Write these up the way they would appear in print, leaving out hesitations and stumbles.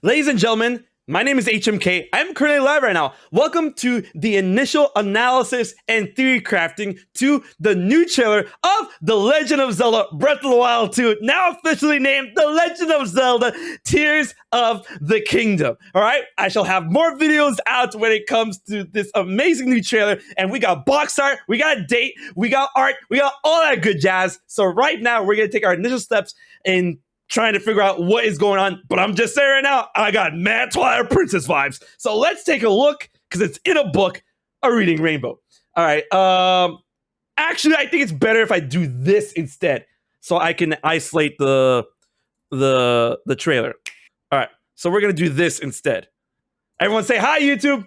Ladies and gentlemen, my name is HMK. I'm currently live right now. Welcome to the initial analysis and theory crafting to the new trailer of The Legend of Zelda Breath of the Wild 2, now officially named The Legend of Zelda Tears of the Kingdom. All right, I shall have more videos out when it comes to this amazing new trailer. And we got box art, we got a date, we got art, we got all that good jazz. So right now, we're going to take our initial steps in trying to figure out what is going on, but I'm just saying right now, I got mad Twilight Princess vibes. So let's take a look, because it's in a book, A Reading Rainbow. All right, actually, I think it's better if I do this instead, so I can isolate the trailer. All right, so we're gonna do this instead. Everyone say hi, YouTube.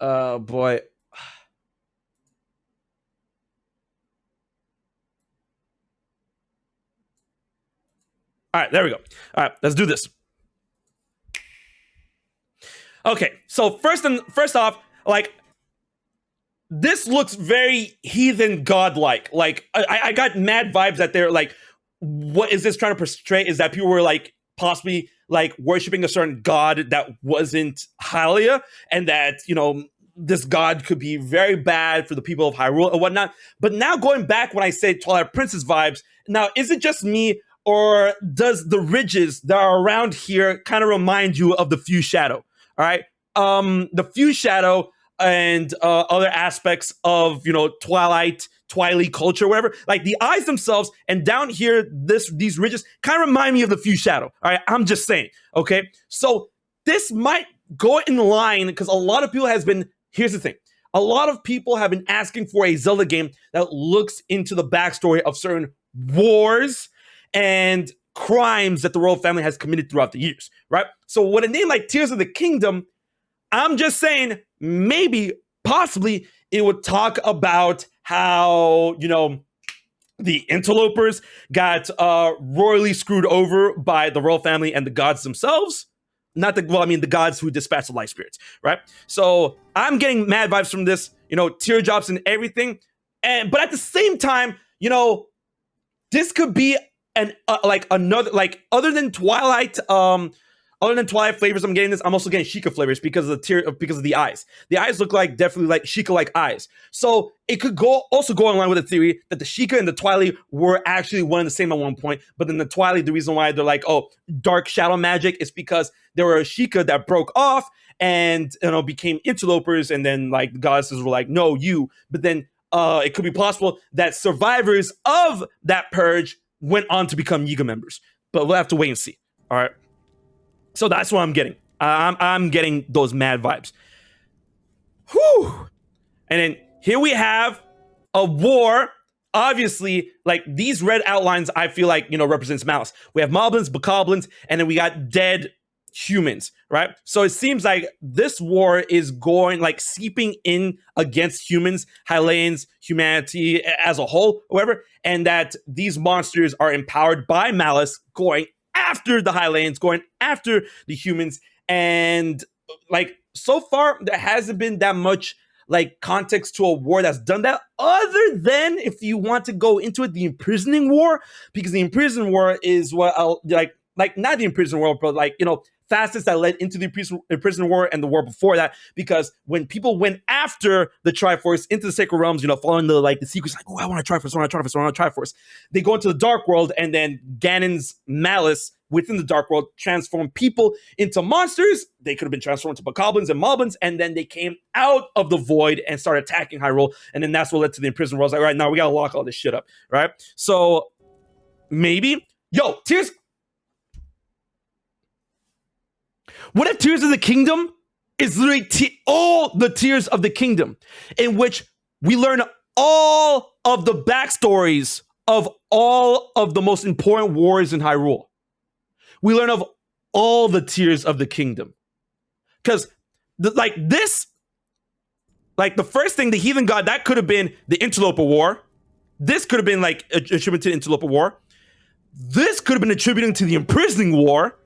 Boy. All right, there we go. All right, let's do this. Okay, so first off, like, this looks very heathen godlike. Like, I got mad vibes that they're like, what is this trying to portray? Is that people were like possibly like worshiping a certain god that wasn't Hylia, and that, you know, this god could be very bad for the people of Hyrule and whatnot. But now going back, when I say Twilight Princess vibes, now is it just me, or does the ridges that are around here kind of remind you of the Fused Shadow? All right, the Fused Shadow and other aspects of, you know, Twilight culture, whatever. Like the eyes themselves, and down here, these ridges kind of remind me of the Fused Shadow. All right, I'm just saying. Okay, so this might go in line, because a lot of people has been. Here's the thing: a lot of people have been asking for a Zelda game that looks into the backstory of certain wars and crimes that the royal family has committed throughout the years, right? So with a name like Tears of the Kingdom, I'm just saying, maybe, possibly, it would talk about how, you know, the interlopers got royally screwed over by the royal family and the gods themselves. The gods who dispatch the light spirits, right? So I'm getting mad vibes from this, you know, teardrops and everything. But at the same time, you know, this could be another, like, other than Twilight flavors, I'm getting this. I'm also getting Sheikah flavors because of the eyes. The eyes look like, definitely like Sheikah-like eyes. So it could also go in line with the theory that the Sheikah and the Twilight were actually one and the same at one point. But then the Twilight, the reason why they're like, oh, dark shadow magic, is because there were a Sheikah that broke off and, you know, became interlopers, and then like the goddesses were like, no, you. But then it could be possible that survivors of that purge went on to become Yiga members. But we'll have to wait and see. All right. So that's what I'm getting. I'm getting those mad vibes. Whew. And then here we have a war. Obviously, like, these red outlines, I feel like, you know, represents malice. We have moblins, bokoblins, and then we got dead humans, right? So it seems like this war is going, like, seeping in against humans, Hylians, humanity as a whole, whatever, and that these monsters are empowered by malice, going after the Hylians, going after the humans. And like, so far there hasn't been that much like context to a war that's done that, other than, if you want to go into it, the imprisoning war, because the imprisoning war is what like not the imprisoning war, but like, you know, facets that led into the imprisoning war and the war before that. Because when people went after the Triforce into the Sacred Realms, you know, following the secrets, like, oh, I want a Triforce, I want a Triforce, I want a Triforce. They go into the Dark World, and then Ganon's malice within the Dark World transformed people into monsters. They could have been transformed into bokoblins and moblins, and then they came out of the void and started attacking Hyrule, and then that's what led to the imprisoned world. Like, all right, now we gotta lock all this shit up, right? So maybe, Tears. What if Tears of the Kingdom is literally all the Tears of the Kingdom, in which we learn all of the backstories of all of the most important wars in Hyrule? We learn of all the Tears of the Kingdom. Because, the first thing, the heathen god, that could have been the Interloper War. This could have been, like, attributed to the Interloper War. This could have been attributed to the Imprisoning War.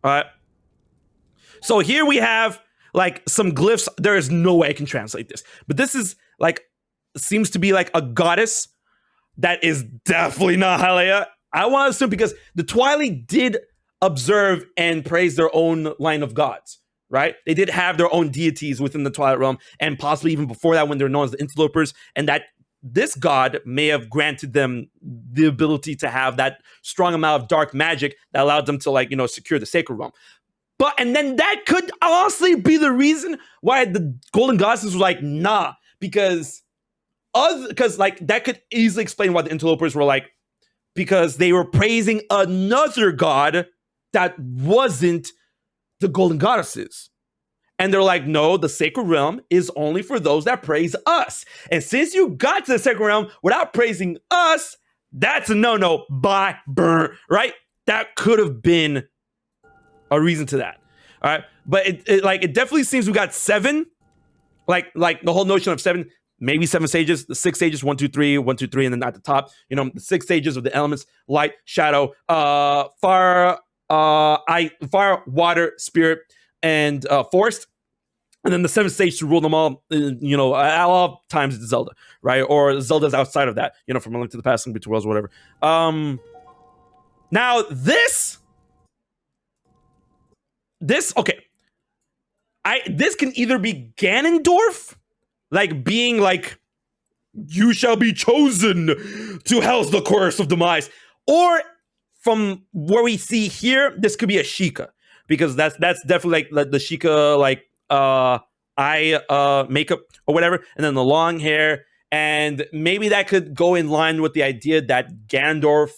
All right. So here we have like some glyphs. There is no way I can translate this, but this is like seems to be like a goddess that is definitely not Hylia. I want to assume because the Twilight did observe and praise their own line of gods, right? They did have their own deities within the Twilight realm, and possibly even before that when they're known as the Interlopers, and that this god may have granted them the ability to have that strong amount of dark magic that allowed them to, like, you know, secure the sacred realm. But, and then that could honestly be the reason why the Golden Goddesses were like, nah, because like that could easily explain why the Interlopers were like, because they were praising another god that wasn't the Golden Goddesses. And they're like, no, the sacred realm is only for those that praise us. And since you got to the sacred realm without praising us, that's a no-no. Bye, burn, right? That could have been a reason to that. All right. But it definitely seems we got 7, like the whole notion of 7, maybe 7 stages, the 6 stages, 1, 2, 3, 1, 2, 3, and then at the top, you know, the 6 stages of the elements: light, shadow, fire, water, spirit, and forest. And then the 7th stage to rule them all, you know, at all times it's Zelda, right? Or Zelda's outside of that, you know, from A Link to the Past, Link Between Worlds, whatever. Now this, okay. This can either be Ganondorf, like being like, you shall be chosen to house the curse of demise, or from where we see here, this could be a Sheikah, because that's definitely like the Sheikah, like eye makeup or whatever, and then the long hair, and maybe that could go in line with the idea that Ganondorf,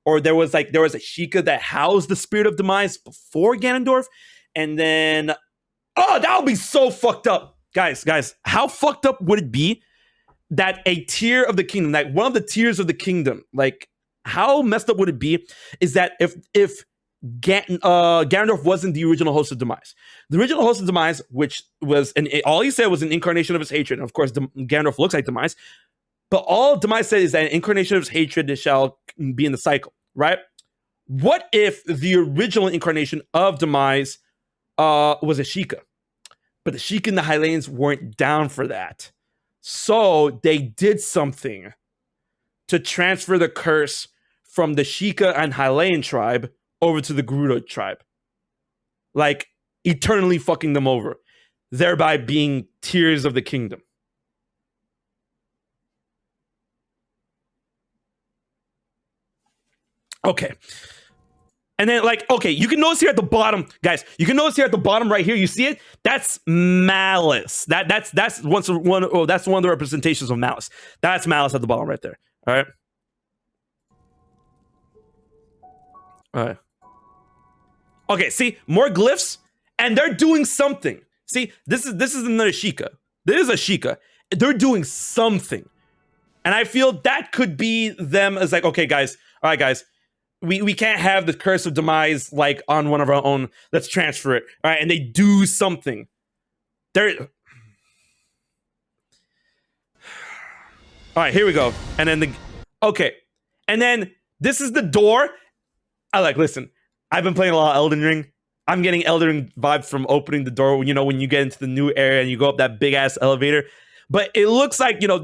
or there was a Sheikah that housed the spirit of demise before Ganondorf, and then that would be so fucked up, guys. How fucked up would it be that a tier of the kingdom, like one of the tiers of the kingdom, like how messed up would it be is that if Ganondorf wasn't the original host of demise. The original host of demise, which was all he said was an incarnation of his hatred. And of course, Ganondorf looks like demise, but all demise said is that an incarnation of his hatred shall be in the cycle, right? What if the original incarnation of demise was a Sheikah, but the Sheikah and the Hylians weren't down for that, so they did something to transfer the curse from the Sheikah and Hylian tribe over to the Gerudo tribe, like eternally fucking them over, thereby being tiers of the kingdom. Okay. And then, like, okay, you can notice here at the bottom, guys, you can notice here at the bottom right here, you see it? That's malice. That's one of the representations of malice. That's malice at the bottom right there. All right. All right. Okay, see, more glyphs, and they're doing something. See, this is another Sheikah. This is a Sheikah. They're doing something. And I feel that could be them as like, okay, guys, all right, guys, we can't have the curse of demise like on one of our own. Let's transfer it. All right, and they do something. They're all right, here we go. And then okay. And then this is the door. Listen, I've been playing a lot of Elden Ring. I'm getting Elden Ring vibes from opening the door, you know, when you get into the new area and you go up that big ass elevator. But it looks like, you know,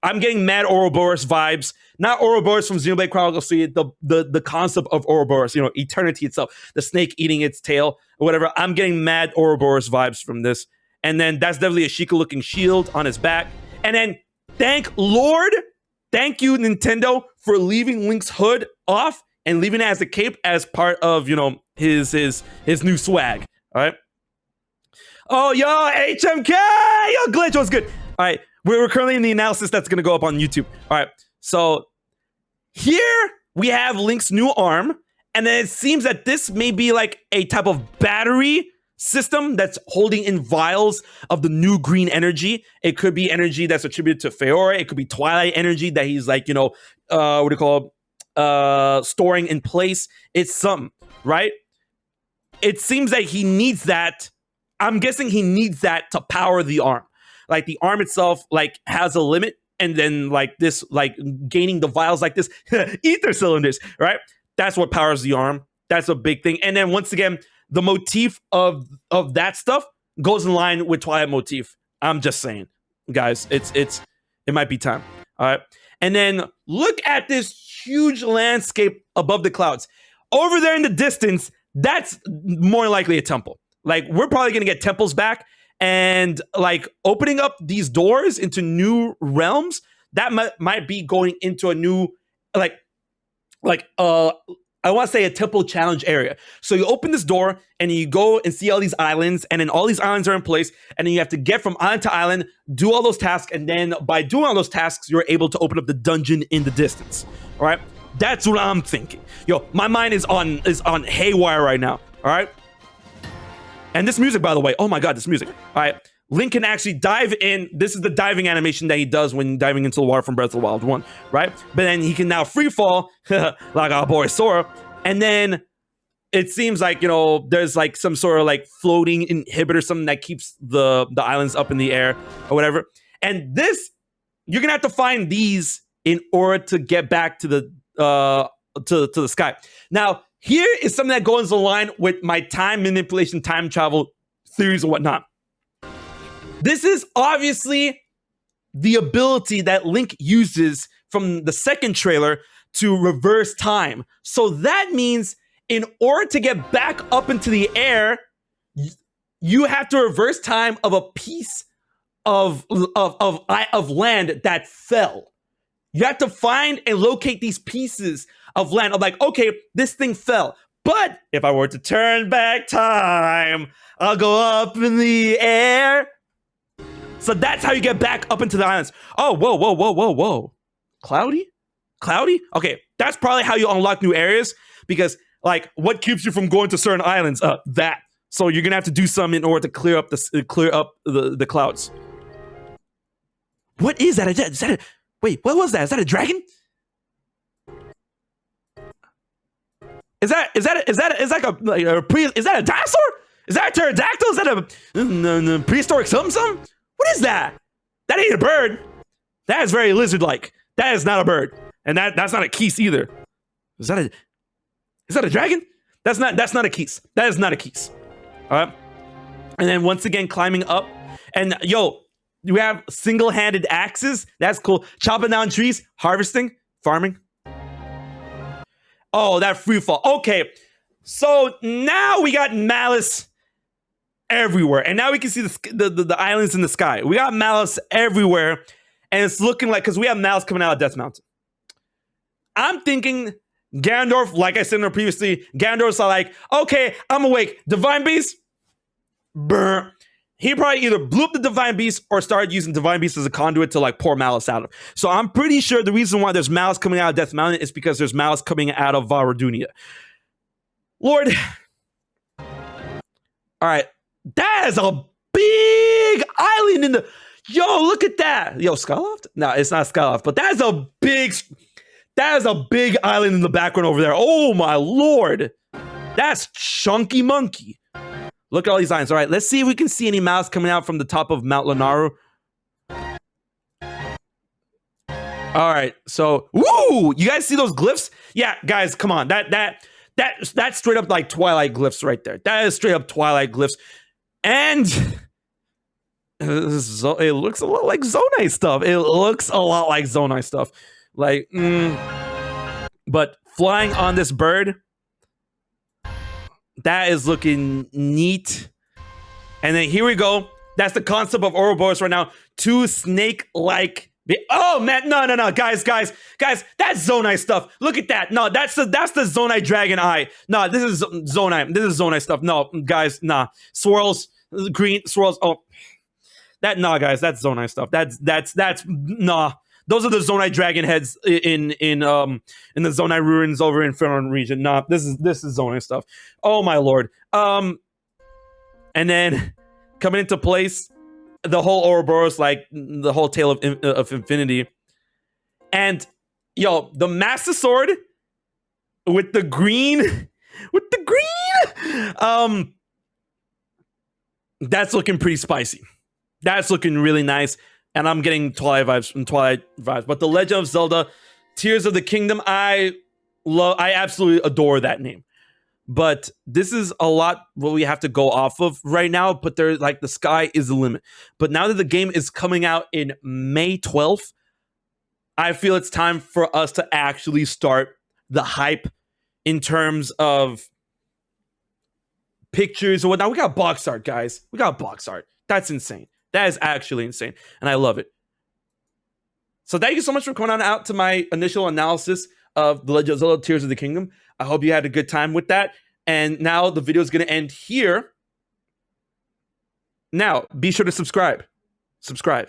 I'm getting mad Ouroboros vibes. Not Ouroboros from Xenoblade Chronicles 3, the concept of Ouroboros, you know, eternity itself, the snake eating its tail or whatever. I'm getting mad Ouroboros vibes from this. And then that's definitely a Sheikah looking shield on his back. And then thank you, Nintendo, for leaving Link's hood off and leaving it as a cape as part of, you know, his new swag. All right. Oh, yo, HMK! Yo, Glitch, what's good? All right. We're currently in the analysis that's going to go up on YouTube. All right. So here we have Link's new arm. And then it seems that this may be like a type of battery system that's holding in vials of the new green energy. It could be energy that's attributed to Faecarly. It could be Twilight energy that he's like, you know, what do you call it? Storing in place. It's something, right? It seems that he needs that. I'm guessing he needs that to power the arm. Like the arm itself, like has a limit, and then like this, like gaining the vials like this, ether cylinders, right? That's what powers the arm. That's a big thing. And then once again, the motif of that stuff goes in line with Twilight motif. I'm just saying, guys, it might be time. All right. And then look at this huge landscape above the clouds. Over there in the distance, that's more likely a temple. Like, we're probably going to get temples back, and like opening up these doors into new realms, that might be going into a new, I want to say a temple challenge area. So you open this door and you go and see all these islands, and then all these islands are in place, and then you have to get from island to island, do all those tasks, and then by doing all those tasks, you're able to open up the dungeon in the distance. All right, that's what I'm thinking. Yo, my mind is on haywire right now. All right, and this music, by the way, oh my god, this music. All right, Link can actually dive in. This is the diving animation that he does when diving into the water from Breath of the Wild 1, right? But then he can now free fall like our boy Sora. And then it seems like, you know, there's like some sort of like floating inhibitor, something that keeps the islands up in the air or whatever. And this, you're gonna have to find these in order to get back to the sky. Now, here is something that goes in line with my time manipulation, time travel theories and whatnot. This is obviously the ability that Link uses from the second trailer to reverse time. So that means in order to get back up into the air, you have to reverse time of a piece of land that fell. You have to find and locate these pieces of land. I'm like, okay, this thing fell. But if I were to turn back time, I'll go up in the air. So that's how you get back up into the islands. Oh, whoa. Cloudy? Okay, that's probably how you unlock new areas, because like, what keeps you from going to certain islands? That. So you're gonna have to do something in order to clear up the clouds. What is that? Wait, what was that? Is that a dragon? Is that a dinosaur? Is that a pterodactyl? Is that a prehistoric something? What is that? That ain't a bird. That is very lizard-like. That is not a bird. And that's not a keese either. Is that a dragon? That's not a keese. That is not a keese. All right. And then once again, climbing up. And yo, you have single-handed axes. That's cool. Chopping down trees, harvesting, farming. Oh, that free fall. Okay. So now we got malice everywhere, and now we can see the islands in the sky. We got malice everywhere, and it's looking like, because we have malice coming out of Death Mountain. I'm thinking Ganondorf, like I said previously, Ganondorf's like, okay, I'm awake. Divine Beast, brr. He probably either blew up the Divine Beast or started using Divine Beast as a conduit to like pour malice out of. So I'm pretty sure the reason why there's malice coming out of Death Mountain is because there's malice coming out of Varadunia. Lord. All right. That is a big island in the... Yo, look at that. Yo, Skyloft? No, it's not Skyloft, but that is a big island in the background over there. Oh, my Lord. That's chunky monkey. Look at all these islands. All right, let's see if we can see any mouse coming out from the top of Mount Lanaru. All right, so... Woo! You guys see those glyphs? Yeah, guys, come on. That's straight up like Twilight glyphs right there. That is straight up Twilight glyphs. And it looks a lot like Zonai stuff. It looks a lot like Zonai stuff. Like, but flying on this bird, that is looking neat. And then here we go. That's the concept of Ouroboros right now. Two snake-like... Oh man, no, guys, that's Zonai stuff. Look at that. No, that's the Zonai dragon eye. No, this is Zonai. This is Zonai stuff. No, guys, nah. Swirls, green swirls. Oh, guys, that's Zonai stuff. That's nah. Those are the Zonai dragon heads in the Zonai ruins over in Finland region. Nah, this is Zonai stuff. Oh my Lord. And then coming into place, the whole Ouroboros, like the whole tale of infinity. And yo, the Master Sword with the green, that's looking pretty spicy. That's looking really nice. And I'm getting Twilight vibes. But The Legend of Zelda, Tears of the Kingdom, I absolutely adore that name. but this is a lot what we have to go off of right now. But there's like the sky is the limit. But now that the game is coming out in May 12th, I feel it's time for us to actually start the hype in terms of pictures or whatnot. We got box art, guys. We got box art. That's insane. That is actually insane. And I love it. So thank you so much for coming on out to my initial analysis of The Legend of Zelda Tears of the Kingdom. I hope you had a good time with that. And now the video is going to end here. Now, be sure to subscribe. Subscribe.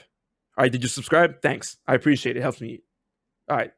All right, did you subscribe? Thanks. I appreciate it. It helps me. All right.